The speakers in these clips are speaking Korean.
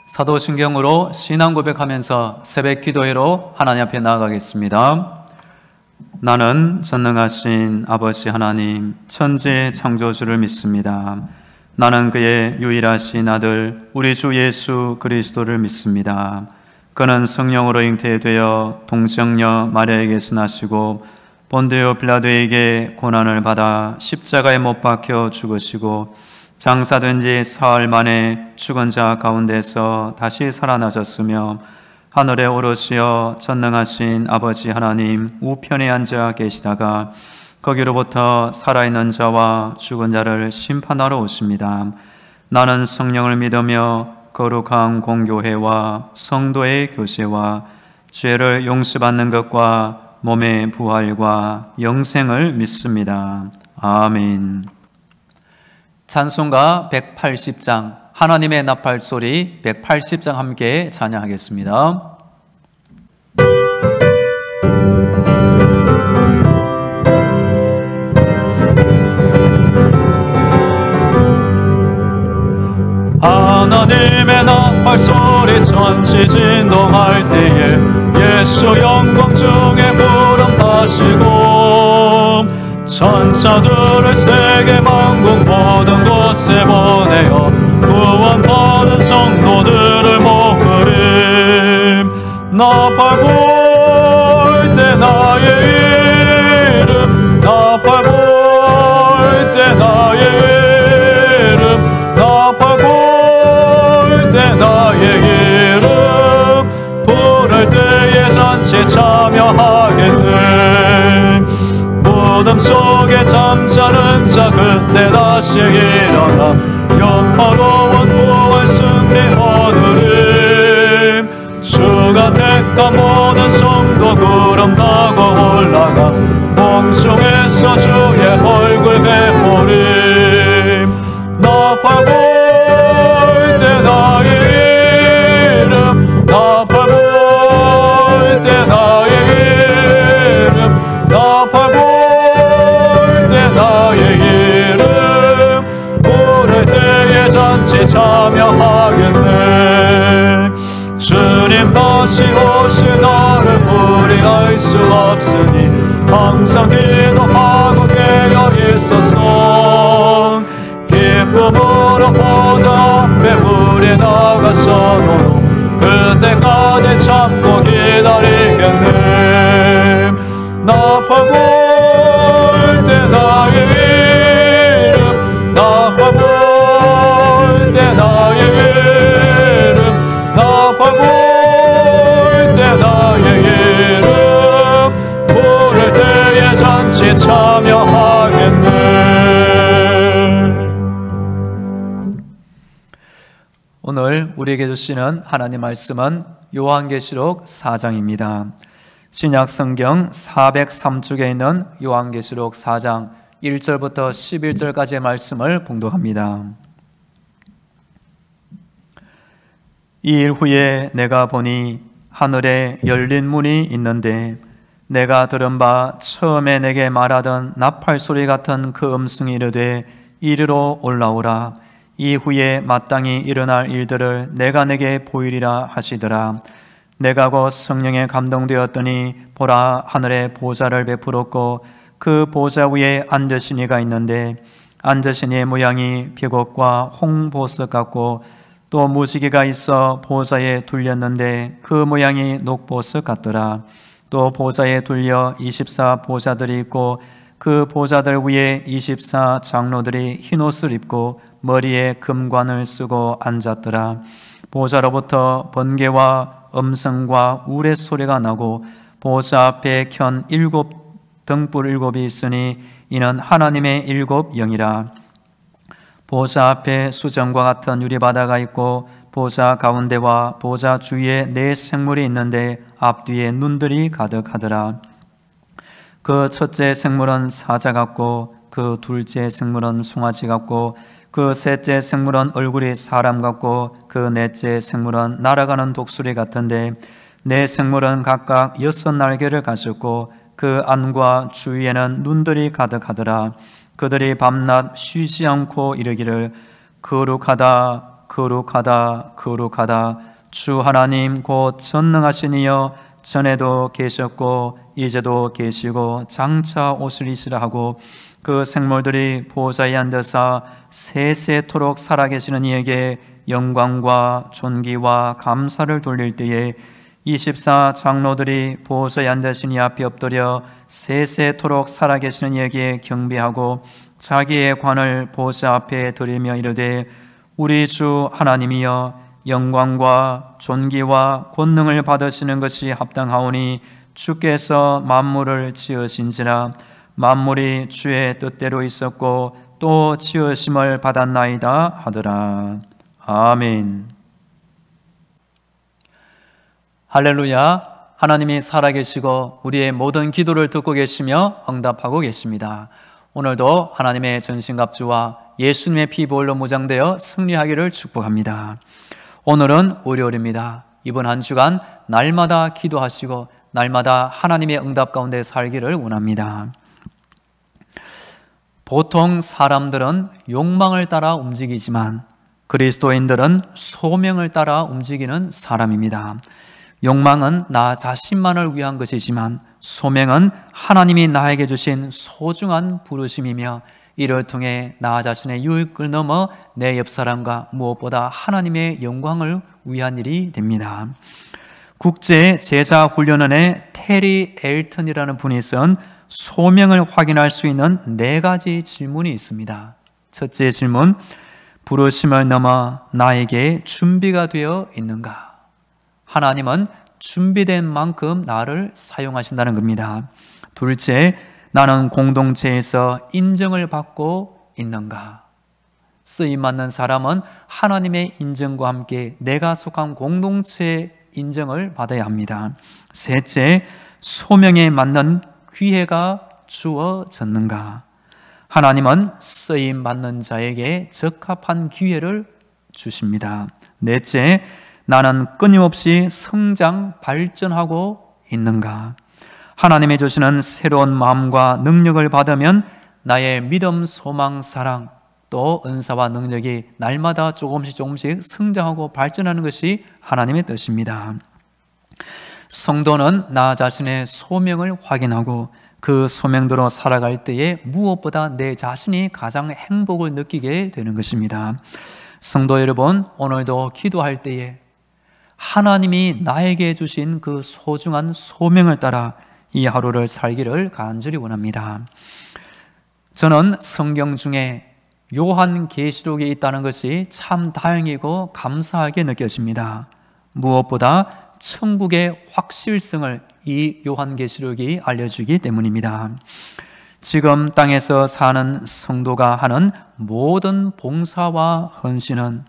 사도신경으로 신앙 고백하면서 새벽 기도회로 하나님 앞에 나아가겠습니다. 나는 전능하신 아버지 하나님 천지의 창조주를 믿습니다. 나는 그의 유일하신 아들 우리 주 예수 그리스도를 믿습니다. 그는 성령으로 잉태되어 동정녀 마리아에게서 나시고 본디오 빌라도에게 고난을 받아 십자가에 못 박혀 죽으시고 장사된 지 사흘 만에 죽은 자 가운데서 다시 살아나셨으며 하늘에 오르시어 전능하신 아버지 하나님 우편에 앉아 계시다가 거기로부터 살아있는 자와 죽은 자를 심판하러 오십니다. 나는 성령을 믿으며 거룩한 공교회와 성도의 교제와 죄를 용서받는 것과 몸의 부활과 영생을 믿습니다. 아멘. 찬송가 180장 하나님의 나팔소리 180장 함께 찬양하겠습니다. 하나님의 나팔소리 천지 진동할 때에 예수 영광 중에 구름 타시고 천사들을 세계 만국 모든 곳에 보내어 구원받은 성도들을 모으림. 나팔 불 때 나의 이름 나팔 불 때 나의 이름 나팔 불 때 나의 이름 부를 때에 잔치 참여하겠네. 어둠 속에 잠자는 자 그때 다시 일어나 영화로운 부활 승리 얻으림. 주가 택한 모든 성도 구름 타고 올라가 공중에서 주의 얼굴 배우림. 나팔 불 때 나의 이름 나팔 불 때 나의 이름 나팔 불 나의 이름 부를 때에 잔치 참여하겠네. 주님 다시 오실 날을 우리 알 수 없으니 항상 기도하고 깨어 있어서 기쁨으로 보좌 앞에 우리 나가서도 그때까지 참고 기다리겠네. 나팔 불 때 나의 이름 나팔 불 때 나의 이름 나팔 불 때 나의 이름 부를 때에 잔치 참여하겠네. 오늘 우리에게 주시는 하나님 말씀은 요한계시록 4장입니다. 신약성경 403쪽에 있는 요한계시록 4장 1절부터 11절까지의 말씀을 봉독합니다. 이 일 후에 내가 보니 하늘에 열린 문이 있는데 내가 들은 바 처음에 내게 말하던 나팔소리 같은 그 음성이 이르되 이리로 올라오라. 이후에 마땅히 일어날 일들을 내가 내게 보이리라 하시더라. 내가 곧 성령에 감동되었더니 보라 하늘에 보좌를 베풀었고 그 보좌 위에 앉으신 이가 있는데 앉으신 이의 모양이 비곡과 홍보석 같고 또 무지개가 있어 보좌에 둘렸는데 그 모양이 녹보석 같더라. 또 보좌에 둘려 24 보좌들이 있고 그 보좌들 위에 24 장로들이 흰옷을 입고 머리에 금관을 쓰고 앉았더라. 보좌로부터 번개와 음성과 우레소리가 나고 보좌 앞에 켠 7 등불 7이 있으니 이는 하나님의 7 영이라. 보좌 앞에 수정과 같은 유리바다가 있고 보좌 가운데와 보좌 주위에 4 생물이 있는데 앞뒤에 눈들이 가득하더라. 그 첫째 생물은 사자 같고 그 둘째 생물은 송아지 같고 그 셋째 생물은 얼굴이 사람 같고 그 넷째 생물은 날아가는 독수리 같은데 4 생물은 각각 6 날개를 가졌고 그 안과 주위에는 눈들이 가득하더라. 그들이 밤낮 쉬지 않고 이르기를 거룩하다 거룩하다 거룩하다. 주 하나님 곧 전능하신 이여 전에도 계셨고 이제도 계시고 장차 오시리시라 하고 그 생물들이 보좌에 앉아서 세세토록 살아계시는 이에게 영광과 존귀와 감사를 돌릴 때에 24 장로들이 보좌에 앉으신 이 앞에 엎드려 세세토록 살아계시는 이에게 경배하고 자기의 관을 보좌 앞에 드리며 이르되 우리 주 하나님이여 영광과 존귀와 권능을 받으시는 것이 합당하오니 주께서 만물을 지으신지라 만물이 주의 뜻대로 있었고 또 지으심을 받았나이다 하더라. 아멘. 할렐루야. 하나님이 살아계시고 우리의 모든 기도를 듣고 계시며 응답하고 계십니다. 오늘도 하나님의 전신갑주와 예수님의 피 보혈로 무장되어 승리하기를 축복합니다. 오늘은 월요일입니다. 이번 한 주간 날마다 기도하시고 날마다 하나님의 응답 가운데 살기를 원합니다. 보통 사람들은 욕망을 따라 움직이지만 그리스도인들은 소명을 따라 움직이는 사람입니다. 욕망은 나 자신만을 위한 것이지만 소명은 하나님이 나에게 주신 소중한 부르심이며 이를 통해 나 자신의 유익을 넘어 내 옆사람과 무엇보다 하나님의 영광을 위한 일이 됩니다. 국제 제자 훈련원의 테리 엘튼이라는 분이 쓴 소명을 확인할 수 있는 4가지 질문이 있습니다. 첫째 질문, 부르심을 넘어 나에게 준비가 되어 있는가? 하나님은 준비된 만큼 나를 사용하신다는 겁니다. 둘째, 나는 공동체에서 인정을 받고 있는가? 쓰임받는 사람은 하나님의 인정과 함께 내가 속한 공동체의 인정을 받아야 합니다. 셋째, 소명에 맞는 기회가 주어졌는가? 하나님은 쓰임받는 자에게 적합한 기회를 주십니다. 넷째, 나는 끊임없이 성장, 발전하고 있는가? 하나님이 주시는 새로운 마음과 능력을 받으면 나의 믿음, 소망, 사랑, 또 은사와 능력이 날마다 조금씩 성장하고 발전하는 것이 하나님의 뜻입니다. 성도는 나 자신의 소명을 확인하고 그 소명대로 살아갈 때에 무엇보다 내 자신이 가장 행복을 느끼게 되는 것입니다. 성도 여러분, 오늘도 기도할 때에 하나님이 나에게 주신 그 소중한 소명을 따라 이 하루를 살기를 간절히 원합니다. 저는 성경 중에 요한계시록에 있다는 것이 참 다행이고 감사하게 느껴집니다. 무엇보다 천국의 확실성을 이 요한계시록이 알려주기 때문입니다. 지금 땅에서 사는 성도가 하는 모든 봉사와 헌신은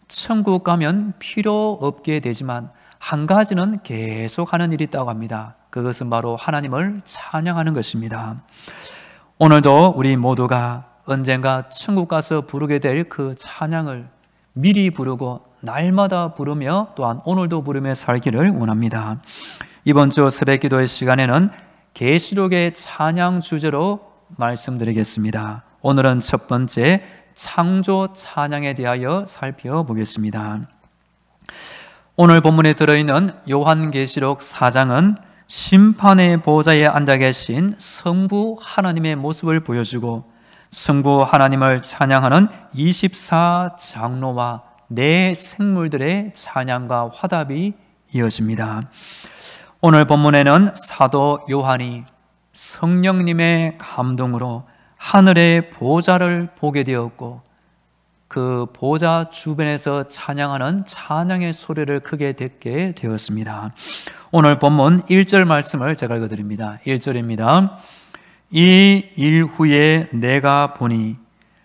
천국 가면 필요 없게 되지만 한 가지는 계속 하는 일이 있다고 합니다. 그것은 바로 하나님을 찬양하는 것입니다. 오늘도 우리 모두가 언젠가 천국 가서 부르게 될 그 찬양을 미리 부르고 날마다 부르며 또한 오늘도 부르며 살기를 원합니다. 이번 주 새벽 기도의 시간에는 계시록의 찬양 주제로 말씀드리겠습니다. 오늘은 첫 번째 창조 찬양에 대하여 살펴보겠습니다. 오늘 본문에 들어있는 요한계시록 4장은 심판의 보좌에 앉아 계신 성부 하나님의 모습을 보여주고 성부 하나님을 찬양하는 24 장로와 네 생물들의 찬양과 화답이 이어집니다. 오늘 본문에는 사도 요한이 성령님의 감동으로 하늘의 보좌를 보게 되었고 그 보좌 주변에서 찬양하는 찬양의 소리를 크게 듣게 되었습니다. 오늘 본문 1절 말씀을 제가 읽어드립니다. 1절입니다. 이 일 후에 내가 보니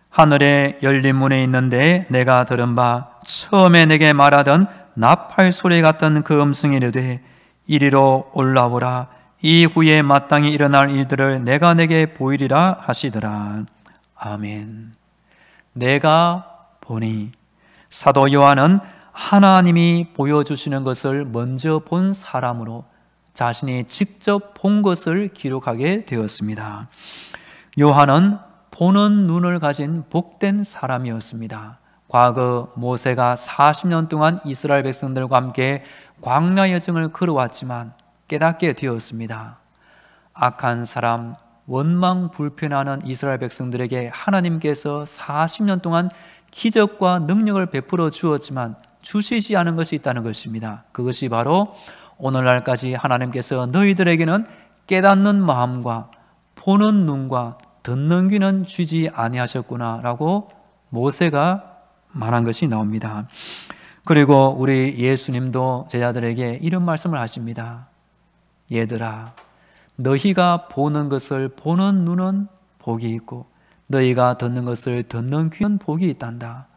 하늘에 열린 문에 있는데 내가 들은 바 처음에 내게 말하던 나팔 소리 같던 그 음성이 이르되 이리로 올라오라. 이후에 마땅히 일어날 일들을 내가 내게 보이리라 하시더라. 아멘. 내가 보니, 사도 요한은 하나님이 보여주시는 것을 먼저 본 사람으로 자신이 직접 본 것을 기록하게 되었습니다. 요한은 보는 눈을 가진 복된 사람이었습니다. 과거 모세가 40년 동안 이스라엘 백성들과 함께 광야 여정을 걸어왔지만 깨닫게 되었습니다. 악한 사람, 원망 불편하는 이스라엘 백성들에게 하나님께서 40년 동안 기적과 능력을 베풀어 주었지만 주시지 않은 것이 있다는 것입니다. 그것이 바로 오늘날까지 하나님께서 너희들에게는 깨닫는 마음과 보는 눈과 듣는 귀는 주지 아니하셨구나 라고 모세가 말한 것이 나옵니다. 그리고 우리 예수님도 제자들에게 이런 말씀을 하십니다. 얘들아, 너희가 보는 것을 보는 눈은 복이 있고 너희가 듣는 것을 듣는 귀는 복이 있단다.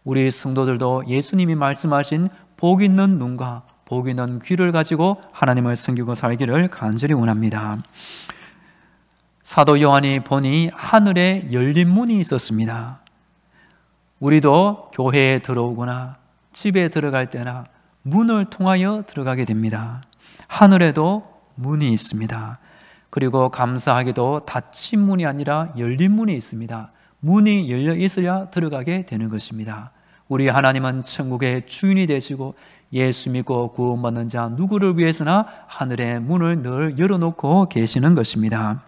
우리 성도들도 예수님이 말씀하신 복 있는 눈과 복 있는 귀를 가지고 하나님을 섬기고 살기를 간절히 원합니다. 사도 요한이 보니 하늘에 열린 문이 있었습니다. 우리도 교회에 들어오거나 집에 들어갈 때나 문을 통하여 들어가게 됩니다. 하늘에도 문이 있습니다. 그리고 감사하게도 닫힌 문이 아니라 열린 문이 있습니다. 문이 열려 있어야 들어가게 되는 것입니다. 우리 하나님은 천국의 주인이 되시고 예수 믿고 구원받는 자 누구를 위해서나 하늘의 문을 늘 열어놓고 계시는 것입니다.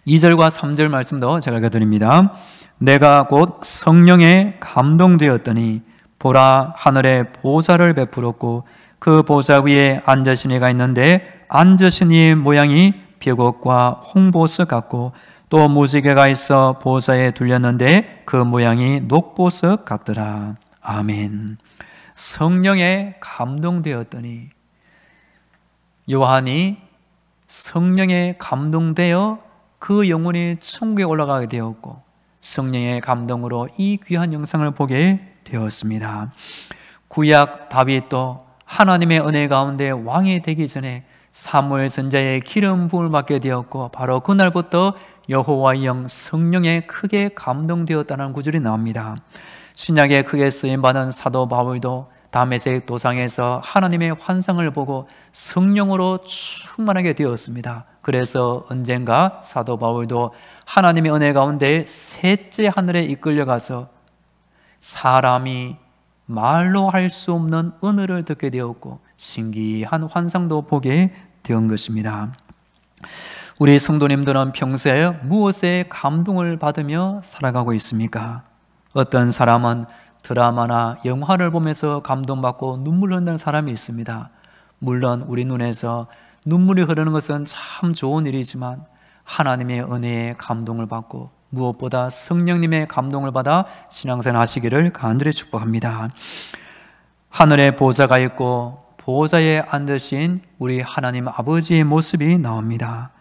2절과 3절 말씀도 제가 읽어드립니다. 내가 곧 성령에 감동되었더니 보라, 하늘에 보좌를 베풀었고 그 보좌 위에 앉으신 이가 있는데 앉으신 이의 모양이 벽옥과 홍보석 같고 또 무지개가 있어 보좌에 둘렸는데 그 모양이 녹보석 같더라. 아멘. 성령에 감동되었더니, 요한이 성령에 감동되어 그 영혼이 천국에 올라가게 되었고 성령의 감동으로 이 귀한 영상을 보게 되었습니다. 구약 다윗도 하나님의 은혜 가운데 왕이 되기 전에 사무엘 선지자의 기름 부음을 받게 되었고 바로 그날부터 여호와의 영 성령에 크게 감동되었다는 구절이 나옵니다. 신약에 크게 쓰임받은 사도 바울도 다메섹 도상에서 하나님의 환상을 보고 성령으로 충만하게 되었습니다. 그래서 언젠가 사도 바울도 하나님의 은혜 가운데 셋째 하늘에 이끌려가서 사람이 말로 할 수 없는 은혜를 듣게 되었고 신기한 환상도 보게 된 것입니다. 우리 성도님들은 평소에 무엇에 감동을 받으며 살아가고 있습니까? 어떤 사람은 드라마나 영화를 보면서 감동받고 눈물 흘리는 사람이 있습니다. 물론 우리 눈에서 눈물이 흐르는 것은 참 좋은 일이지만 하나님의 은혜에 감동을 받고 무엇보다 성령님의 감동을 받아 신앙생활 하시기를 간절히 축복합니다. 하늘에 보좌가 있고 보좌에 앉으신 우리 하나님 아버지의 모습이 나옵니다.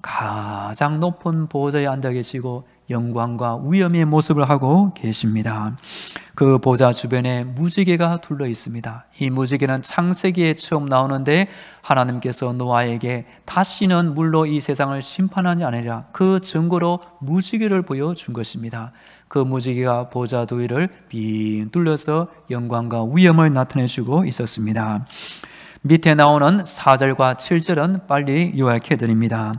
가장 높은 보좌에 앉아 계시고 영광과 위엄의 모습을 하고 계십니다. 그 보좌 주변에 무지개가 둘러 있습니다. 이 무지개는 창세기에 처음 나오는데 하나님께서 노아에게 다시는 물로 이 세상을 심판하지 않으리라 그 증거로 무지개를 보여준 것입니다. 그 무지개가 보좌 두 위를 빙 둘러서 영광과 위엄을 나타내주고 있었습니다. 밑에 나오는 4절과 7절은 빨리 요약해 드립니다.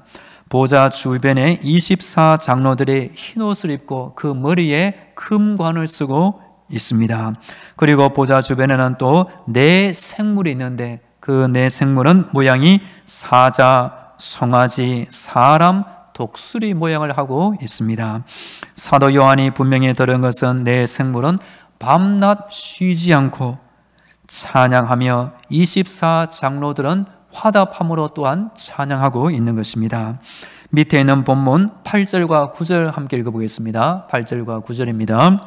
보좌 주변에 24장로들이 흰옷을 입고 그 머리에 금관을 쓰고 있습니다. 그리고 보좌 주변에는 또 네 생물이 있는데 그 네 생물은 모양이 사자, 송아지, 사람, 독수리 모양을 하고 있습니다. 사도 요한이 분명히 들은 것은 네 생물은 밤낮 쉬지 않고 찬양하며 24장로들은 화답함으로 또한 찬양하고 있는 것입니다. 밑에 있는 본문 8절과 9절 함께 읽어보겠습니다. 8절과 9절입니다.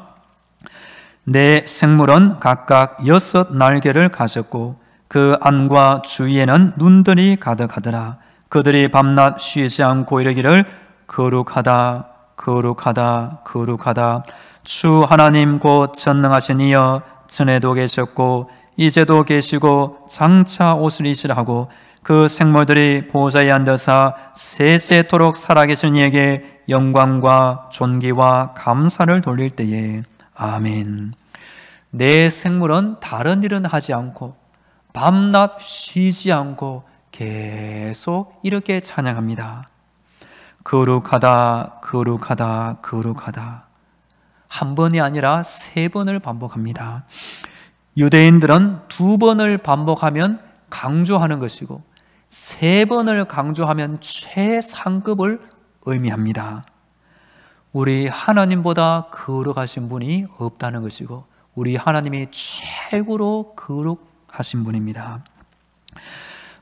네 생물은 각각 6 날개를 가졌고 그 안과 주위에는 눈들이 가득하더라. 그들이 밤낮 쉬지 않고 이르기를 거룩하다 거룩하다 거룩하다 주 하나님 곧 전능하신 이여 전에도 계셨고 이제도 계시고 장차 오시리시라 하고 그 생물들이 보좌에 앉아서 세세토록 살아계신 이에게 영광과 존귀와 감사를 돌릴 때에 아멘. 내 생물은 다른 일은 하지 않고 밤낮 쉬지 않고 계속 이렇게 찬양합니다. 거룩하다 거룩하다 거룩하다. 한 번이 아니라 3번을 반복합니다. 유대인들은 2번을 반복하면 강조하는 것이고 3번을 강조하면 최상급을 의미합니다. 우리 하나님보다 거룩하신 분이 없다는 것이고 우리 하나님이 최고로 거룩하신 분입니다.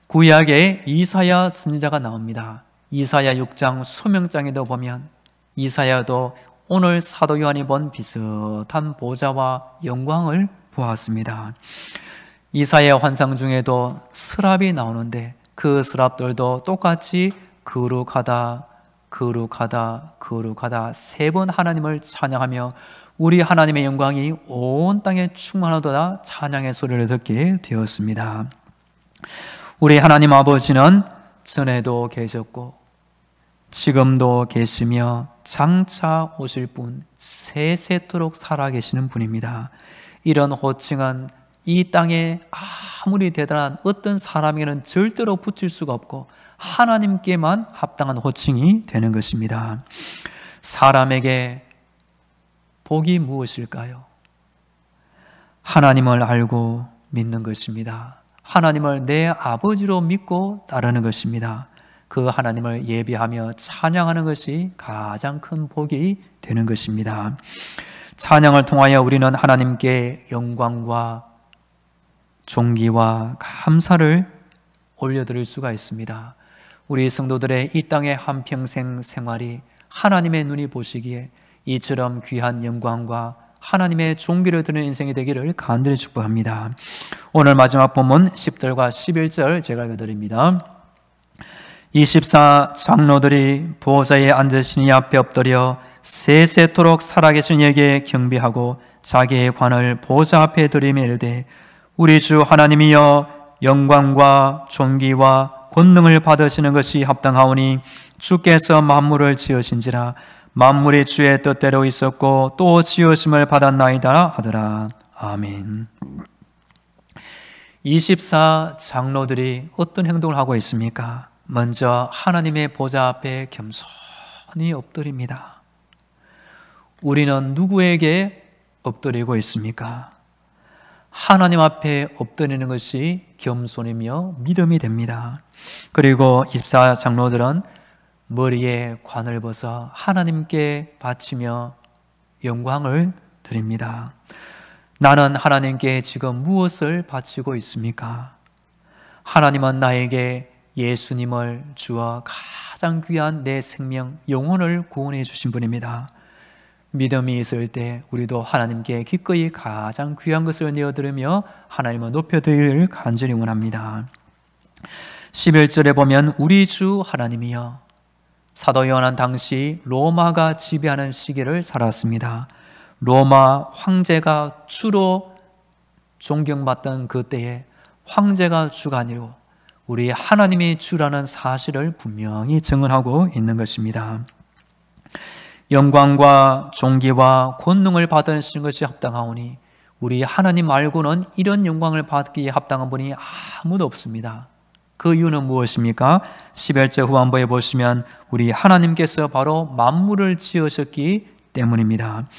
구약에 이사야 선지자가 나옵니다. 이사야 6장 소명장에도 보면 이사야도 오늘 사도 요한이 본 비슷한 보좌와 영광을 보았습니다. 이사야 환상 중에도 스랍이 나오는데 그 스랍들도 똑같이 거룩하다, 거룩하다, 거룩하다 3번 하나님을 찬양하며 우리 하나님의 영광이 온 땅에 충만하도다 찬양의 소리를 듣게 되었습니다. 우리 하나님 아버지는 전에도 계셨고 지금도 계시며 장차 오실 분 세세토록 살아계시는 분입니다. 이런 호칭은 이 땅에 아무리 대단한 어떤 사람에게는 절대로 붙일 수가 없고 하나님께만 합당한 호칭이 되는 것입니다. 사람에게 복이 무엇일까요? 하나님을 알고 믿는 것입니다. 하나님을 내 아버지로 믿고 따르는 것입니다. 그 하나님을 예배하며 찬양하는 것이 가장 큰 복이 되는 것입니다. 찬양을 통하여 우리는 하나님께 영광과 존귀와 감사를 올려드릴 수가 있습니다. 우리 성도들의 이 땅의 한평생 생활이 하나님의 눈이 보시기에 이처럼 귀한 영광과 하나님의 존귀를 드리는 인생이 되기를 간절히 축복합니다. 오늘 마지막 본문 10절과 11절 제가 읽어드립니다. 24 장로들이 보호자에 앉으신 이 앞에 엎드려 세세토록 살아계신 이에게 경배하고 자기의 관을 보호자 앞에 들이며 이르되 우리 주 하나님이여 영광과 존귀와 권능을 받으시는 것이 합당하오니 주께서 만물을 지으신지라 만물이 주의 뜻대로 있었고 또 지으심을 받았나이다 하더라. 아멘. 24 장로들이 어떤 행동을 하고 있습니까? 먼저 하나님의 보좌 앞에 겸손히 엎드립니다. 우리는 누구에게 엎드리고 있습니까? 하나님 앞에 엎드리는 것이 겸손이며 믿음이 됩니다. 그리고 24 장로들은 머리에 관을 벗어 하나님께 바치며 영광을 드립니다. 나는 하나님께 지금 무엇을 바치고 있습니까? 하나님은 나에게 예수님을 주어 가장 귀한 내 생명, 영혼을 구원해 주신 분입니다. 믿음이 있을 때 우리도 하나님께 기꺼이 가장 귀한 것을 내어드리며 하나님을 높여드리기를 간절히 원합니다. 11절에 보면 우리 주 하나님이여. 사도 요한은 당시 로마가 지배하는 시기를 살았습니다. 로마 황제가 주로 존경받던 그때에 황제가 주가 아니고 우리 하나님이 주라는 사실을 분명히 증언하고 있는 것입니다. 영광과 존귀와 권능을 받으시는 것이 합당하오니 우리 하나님 말고는 이런 영광을 받기에 합당한 분이 아무도 없습니다. 그 이유는 무엇입니까? 11절 후반부에 보시면 우리 하나님께서 바로 만물을 지으셨기 때문입니다.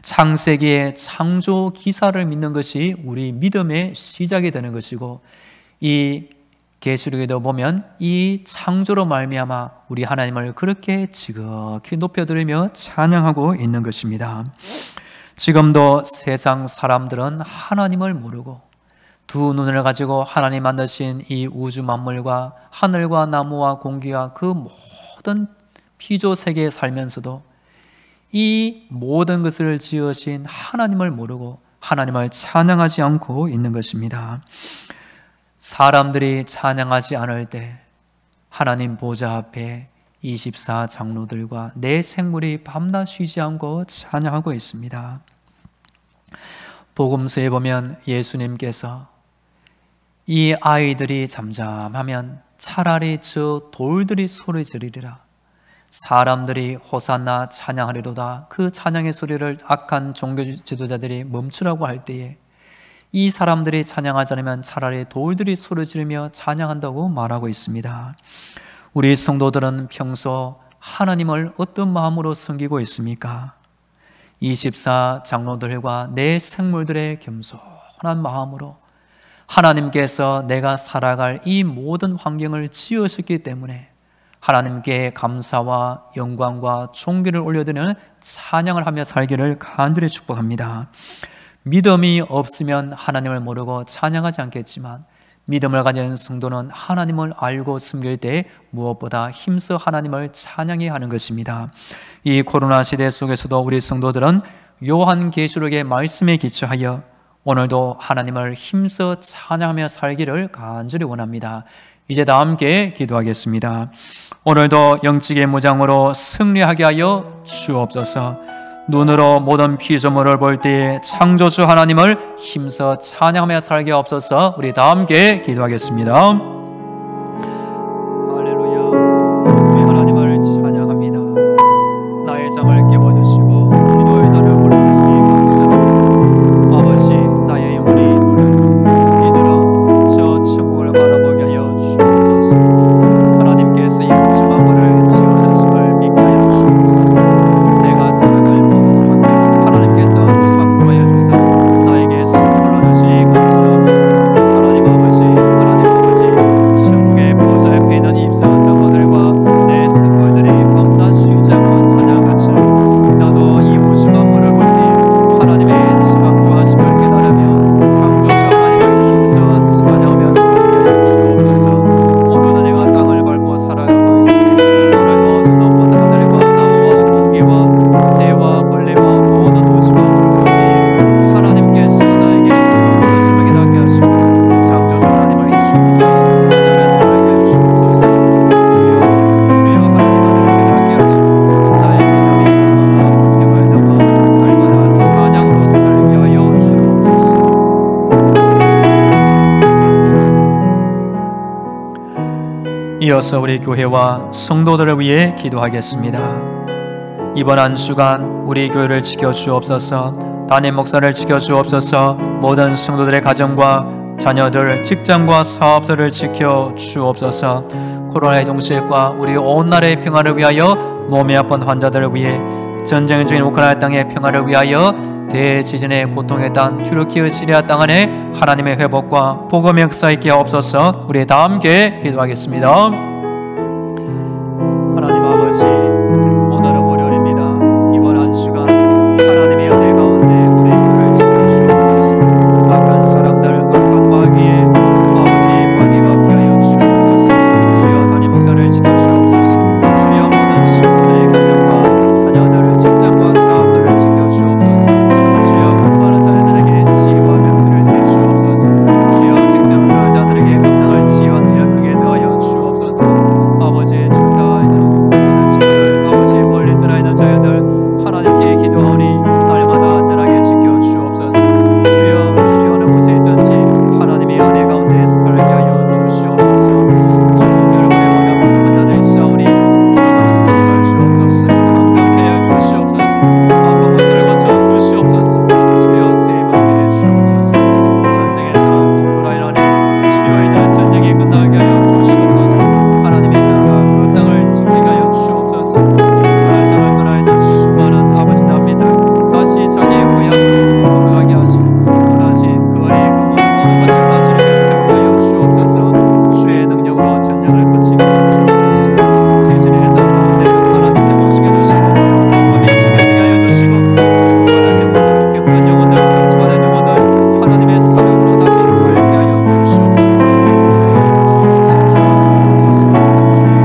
창세기의 창조 기사를 믿는 것이 우리 믿음의 시작이 되는 것이고 이 계시록에도 보면 이 창조로 말미암아 우리 하나님을 그렇게 지극히 높여드리며 찬양하고 있는 것입니다. 지금도 세상 사람들은 하나님을 모르고 두 눈을 가지고 하나님 만드신 이 우주 만물과 하늘과 나무와 공기와 그 모든 피조 세계에 살면서도 이 모든 것을 지으신 하나님을 모르고 하나님을 찬양하지 않고 있는 것입니다. 사람들이 찬양하지 않을 때 하나님 보좌 앞에 24 장로들과 내 생물이 밤낮 쉬지 않고 찬양하고 있습니다. 복음서에 보면 예수님께서 이 아이들이 잠잠하면 차라리 저 돌들이 소리 지르리라. 사람들이 호산나 찬양하리로다. 그 찬양의 소리를 악한 종교 지도자들이 멈추라고 할 때에 이 사람들이 찬양하지 않으면 차라리 돌들이 소리 지르며 찬양한다고 말하고 있습니다. 우리 성도들은 평소 하나님을 어떤 마음으로 섬기고 있습니까? 24 장로들과 내 생물들의 겸손한 마음으로 하나님께서 내가 살아갈 이 모든 환경을 지으셨기 때문에 하나님께 감사와 영광과 존귀를 올려드리는 찬양을 하며 살기를 간절히 축복합니다. 믿음이 없으면 하나님을 모르고 찬양하지 않겠지만 믿음을 가진 성도는 하나님을 알고 숨길 때 무엇보다 힘써 하나님을 찬양해야 하는 것입니다. 이 코로나 시대 속에서도 우리 성도들은 요한계시록의 말씀에 기초하여 오늘도 하나님을 힘써 찬양하며 살기를 간절히 원합니다. 이제 다 함께 기도하겠습니다. 오늘도 영적인 무장으로 승리하게 하여 주옵소서. 눈으로 모든 피조물을 볼 때에 창조주 하나님을 힘써 찬양하며 살게 하옵소서. 우리 다 함께 기도하겠습니다. 할렐루야. 우리 하나님을 찬양합니다. 나의 잠을 깨워주시고 기도의 자를 불러주시니 감사합니다. 아버지, 나의 영혼이 믿으라 저 천국을 바라보게 하여 주옵소서. 하나님께서 이 우주 만물을 지어주심을 믿게 하여 주옵소서. 내가 살아갈 모든 환경 하나님께서 참고하여 주사 나에게 선물로 주시니 감사합니다. 하나님 아버지, 천국의 보좌 옆에 있는 입사 장로들과 내 생물들이 겁나 쉬지 않고 찬양같이 나도 이 우주 만물을 볼 때 하나님의 창조하심을 깨달으며 창조주 하나님을 힘써 찬양하며 살게 하여 주옵소서. 오늘도 내가 땅을 밟고 살아가고 있습니다. 오늘도 저 높은 하늘과 나무와 공기와 새와 벌레와 모든 우주 만물을 볼 때 하나님께서 나에게 선물하심을 깨닫게 하시고 창조주 하나님을 힘써 찬양하며 살게 하여 주옵소서. 주여, 주여 하나님 아들을 깨닫게 하시고 나의 믿음이 얼마나 평을 넘어 날마다 찬양으로 살게 하여 주옵소서. 이어서 우리 교회와 성도들을 위해 기도하겠습니다. 이번 한 주간 우리 교회를 지켜주옵소서. 담임 목사를 지켜주옵소서. 모든 성도들의 가정과 자녀들, 직장과 사업들을 지켜주옵소서. 코로나의 종식과 우리 온 나라의 평화를 위하여 몸이 아픈 환자들을 위해 전쟁 중인 우크라이나 땅의 평화를 위하여 대지진의 고통의 땅 튀르키예 시리아 땅 안에 하나님의 회복과 복음의 역사 있게 하옵소서. 우리 다 함께 기도하겠습니다. 하나님 아버지, 오늘은 월요일입니다. 이번 한 주간 하나님의 은혜 가운데 우리 교회를 지켜주옵소서. 악한 사람들, 악한 마귀에 아버지 마귀가 없게 하여 주옵소서. 주여 담임 목사를 지켜주옵소서. 주여 모든 식구들의 가정과 자녀들, 직장과 사업들을 지켜주옵소서. 주여 공부하는 자녀들에게 지혜와 명철을 내주옵소서. 주여 직장 수료자들에게 감당할 지혜와 능력 크게 더하여 주옵소서. 아버지 주다 모든 식구들, 아버지 멀리 떠나 있는 자녀들 하나님께 기도하오니 날마다 안전하게 지켜주옵소서. 주여, 주여 어느 곳에 있든지 하나님의 은혜 가운데 살게 하여 주시옵소서. 주님을 보내보며 모든 환자를 있사오니 모든 쓰임을 주옵소서. 건강케 하여 주시옵소서. 아픈 것을 고쳐 주시옵소서. 주여 쓰임을 드려 주옵소서. 전쟁의 땅 우크라이나에 주여 이제는 전쟁이 끝나게 하여 주시옵소서. 하나님의 나라가 그 땅을 지키게 하여 주옵소서. 우크라이나 땅을 떠나 있는 수많은 아버지 남미들 다시 자기의 고향으로 돌아가게 하시고 무너진 거리 금은 모든 것을 다시 이렇게 세우게 하여 주옵소서. 주의 능력으로 전쟁을 그치게 하여 주옵소서. 지진의 땅 가운데 하나님께 모시게 해주시고 마음이 심해지게 하여 주시고 수많은 영혼들, 병든 영혼들, 상처받은 영혼들 하나님의 사랑으로 다시 살게 하여 주시옵소서. 주여, 지켜주옵소서. 주여,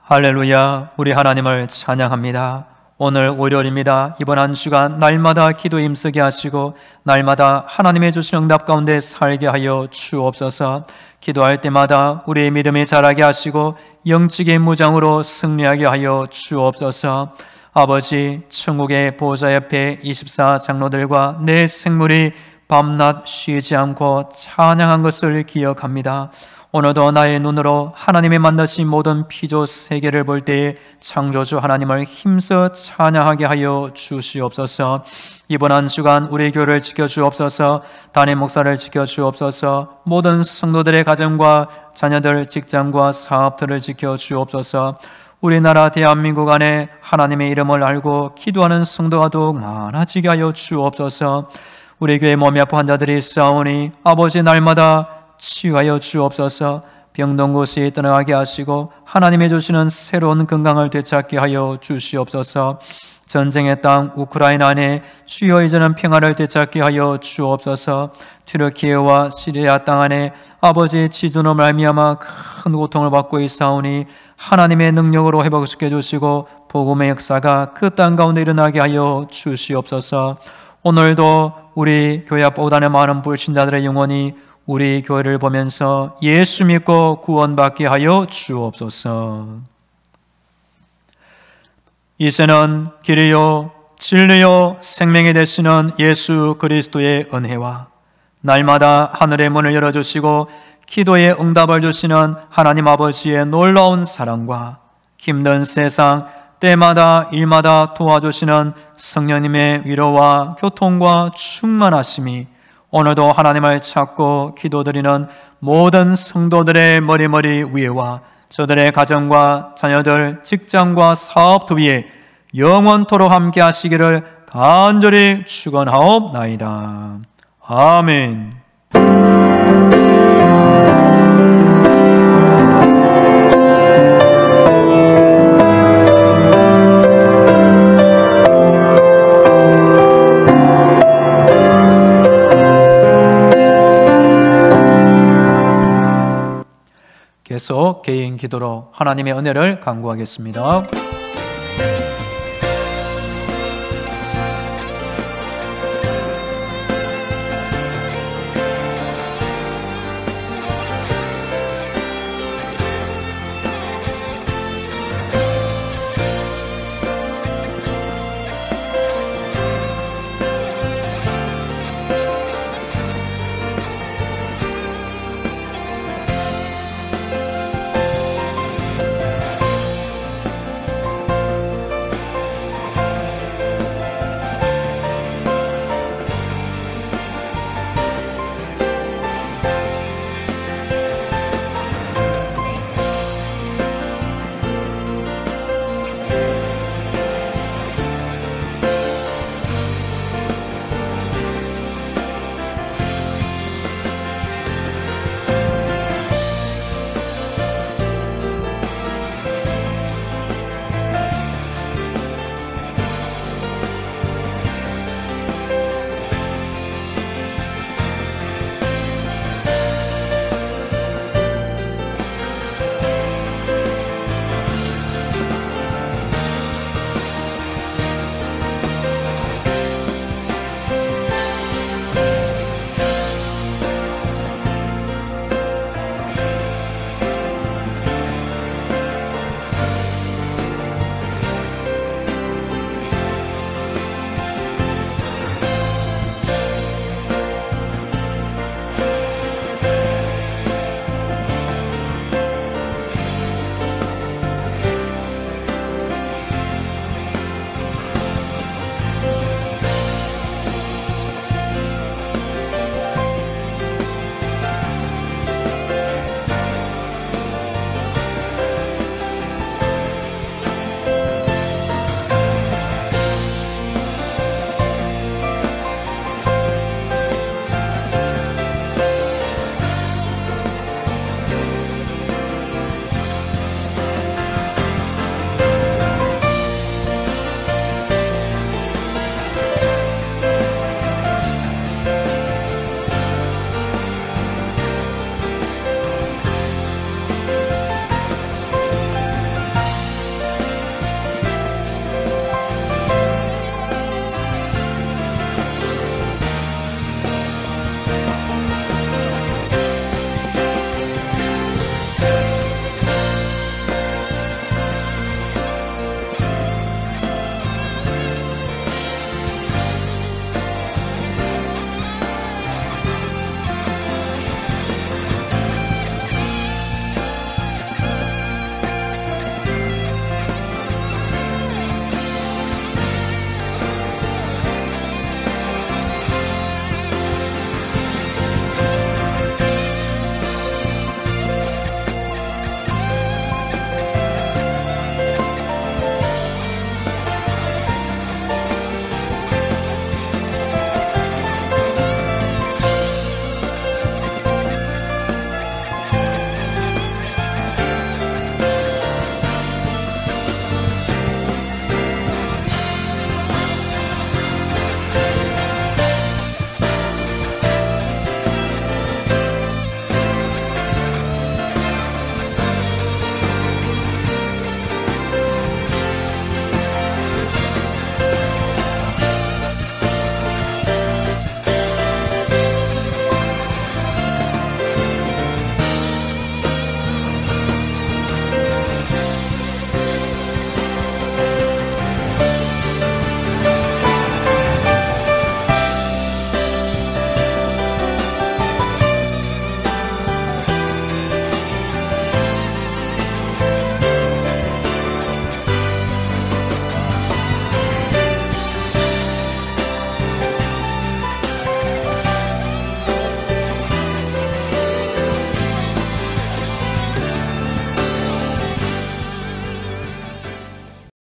할렐루야. 우리 하나님을 찬양합니다. 오늘 월요일입니다. 이번 한 주간 날마다 기도에 힘쓰게 하시고 날마다 하나님의 주신 응답 가운데 살게 하여 주옵소서. 기도할 때마다 우리의 믿음이 자라게 하시고 영적인 무장으로 승리하게 하여 주옵소서. 아버지, 천국의 보좌 옆에 24 장로들과 내 생물이 밤낮 쉬지 않고 찬양한 것을 기억합니다. 오늘도 나의 눈으로 하나님이 만드신 모든 피조 세계를 볼 때에 창조주 하나님을 힘써 찬양하게 하여 주시옵소서. 이번 한 주간 우리 교회를 지켜주옵소서. 담임 목사를 지켜주옵소서. 모든 성도들의 가정과 자녀들, 직장과 사업들을 지켜주옵소서. 우리나라 대한민국 안에 하나님의 이름을 알고 기도하는 성도가 더욱 많아지게 하여 주옵소서. 우리 교회 몸이 아픈 환자들이 있사오니 아버지 날마다 치유하여 주옵소서. 병든 곳이 떠나게 하시고 하나님이 주시는 새로운 건강을 되찾게 하여 주시옵소서. 전쟁의 땅 우크라이나 안에 주여 이제는 평화를 되찾게 하여 주옵소서. 튀르키예와 시리아 땅 안에 아버지 지존으로 말미암아 큰 고통을 받고 있사오니 하나님의 능력으로 회복시켜 주시고 복음의 역사가 그 땅 가운데 일어나게 하여 주시옵소서. 오늘도 우리 교회 앞 오단의 많은 불신자들의 영혼이 우리 교회를 보면서 예수 믿고 구원받게 하여 주옵소서. 이제는 길이요 진리요 생명이 되시는 예수 그리스도의 은혜와 날마다 하늘의 문을 열어주시고 기도에 응답을 주시는 하나님 아버지의 놀라운 사랑과 힘든 세상 때마다 일마다 도와주시는 성령님의 위로와 교통과 충만하심이 오늘도 하나님을 찾고 기도드리는 모든 성도들의 머리머리 위에와 저들의 가정과 자녀들, 직장과 사업도 위에 영원토록 함께 하시기를 간절히 축원하옵나이다. 아멘. 계속 개인 기도로 하나님의 은혜를 간구하겠습니다.